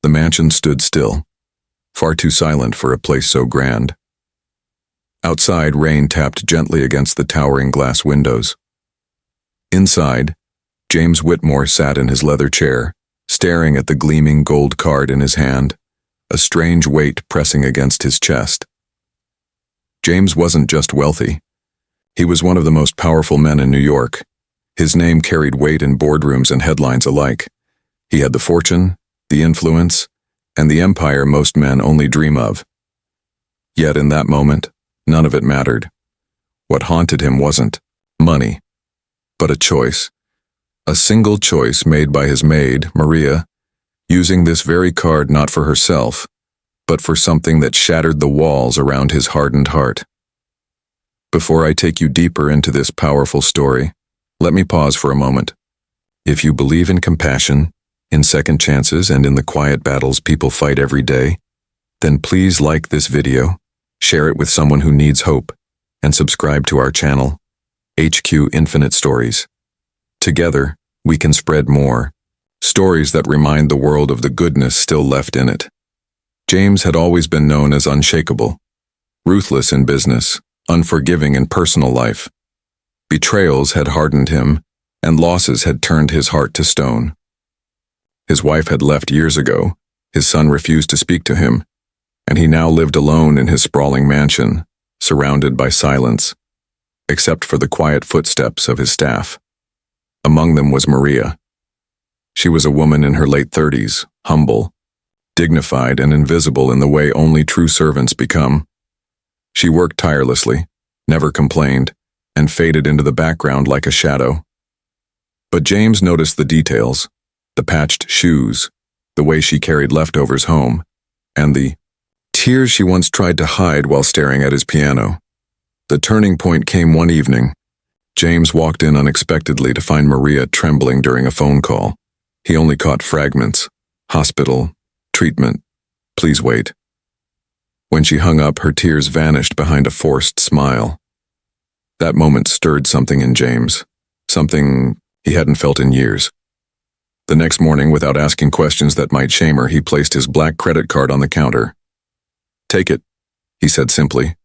The mansion stood still, far too silent for a place so grand. Outside, rain tapped gently against the towering glass windows. Inside, James Whitmore sat in his leather chair, staring at the gleaming gold card in his hand, a strange weight pressing against his chest. James wasn't just wealthy. He was one of the most powerful men in New York. His name carried weight in boardrooms and headlines alike. He had the fortune, the influence, and the empire most men only dream of. Yet in that moment, none of it mattered. What haunted him wasn't money, but a choice. A single choice made by his maid, Maria, using this very card not for herself, but for something that shattered the walls around his hardened heart. Before I take you deeper into this powerful story, let me pause for a moment. If you believe in compassion, in second chances, and in the quiet battles people fight every day, then please like this video, share it with someone who needs hope, and subscribe to our channel, HQ Infinite Stories. Together, we can spread more stories that remind the world of the goodness still left in it. James had always been known as unshakable, ruthless in business, unforgiving in personal life. Betrayals had hardened him, and losses had turned his heart to stone. His wife had left years ago, his son refused to speak to him, and he now lived alone in his sprawling mansion, surrounded by silence, except for the quiet footsteps of his staff. Among them was Maria. She was a woman in her late 30s, humble, dignified, and invisible in the way only true servants become. She worked tirelessly, never complained, and faded into the background like a shadow. But James noticed the details, the patched shoes, the way she carried leftovers home, and the tears she once tried to hide while staring at his piano. The turning point came one evening. James walked in unexpectedly to find Maria trembling during a phone call. He only caught fragments. Hospital, treatment, please wait. When she hung up, her tears vanished behind a forced smile. That moment stirred something in James, something he hadn't felt in years. The next morning, without asking questions that might shame her, he placed his black credit card on the counter. "Take it," he said simply.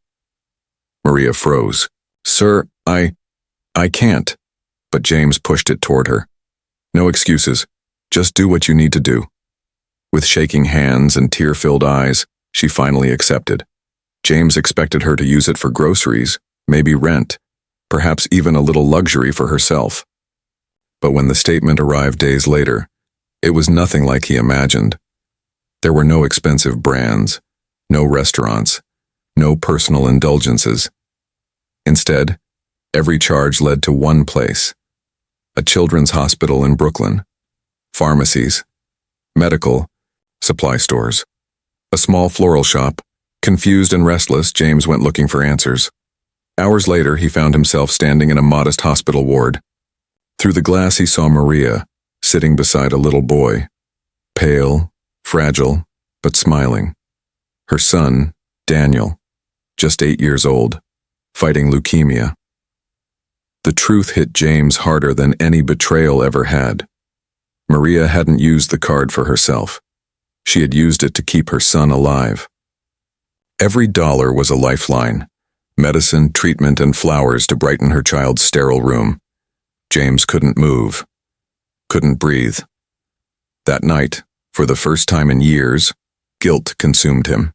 Maria froze. "Sir, I can't." But James pushed it toward her. "No excuses. Just do what you need to do." With shaking hands and tear-filled eyes, she finally accepted. James expected her to use it for groceries, maybe rent, perhaps even a little luxury for herself. But when the statement arrived days later, it was nothing like he imagined. There were no expensive brands, no restaurants, no personal indulgences. Instead, every charge led to one place: a children's hospital in Brooklyn, pharmacies, medical, supply stores, a small floral shop. Confused and restless, James went looking for answers. Hours later, he found himself standing in a modest hospital ward. Through the glass, he saw Maria, sitting beside a little boy, pale, fragile, but smiling. Her son, Daniel, just 8 years old, fighting leukemia. The truth hit James harder than any betrayal ever had. Maria hadn't used the card for herself. She had used it to keep her son alive. Every dollar was a lifeline: medicine, treatment, and flowers to brighten her child's sterile room. James couldn't move, couldn't breathe. That night, for the first time in years, guilt consumed him.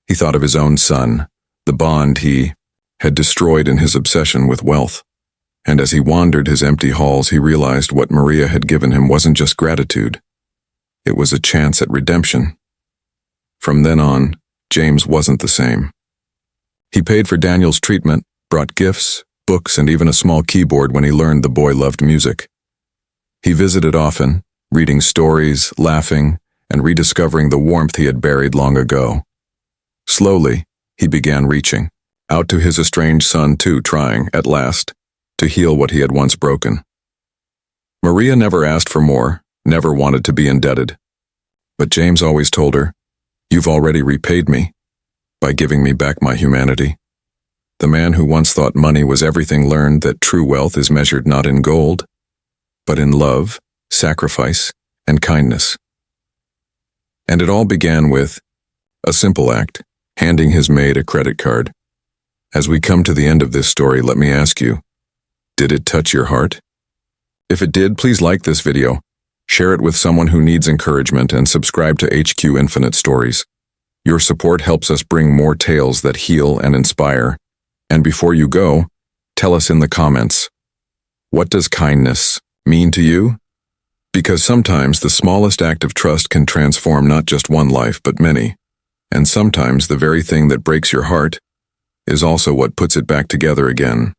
He thought of his own son, the bond he had destroyed in his obsession with wealth. And as he wandered his empty halls, he realized what Maria had given him wasn't just gratitude. It was a chance at redemption. From then on, James wasn't the same. He paid for Daniel's treatment, brought gifts, books, and even a small keyboard when he learned the boy loved music. He visited often, reading stories, laughing, and rediscovering the warmth he had buried long ago. Slowly, he began reaching out to his estranged son too, trying, at last, to heal what he had once broken. Maria never asked for more, never wanted to be indebted. But James always told her, "You've already repaid me by giving me back my humanity." The man who once thought money was everything learned that true wealth is measured not in gold, but in love, sacrifice, and kindness. And it all began with a simple act, handing his maid a credit card. As we come to the end of this story, let me ask you, did it touch your heart? If it did, please like this video, share it with someone who needs encouragement, and subscribe to HQ Infinite Stories. Your support helps us bring more tales that heal and inspire. And before you go, tell us in the comments, what does kindness mean to you? Because sometimes the smallest act of trust can transform not just one life, but many. And sometimes the very thing that breaks your heart is also what puts it back together again.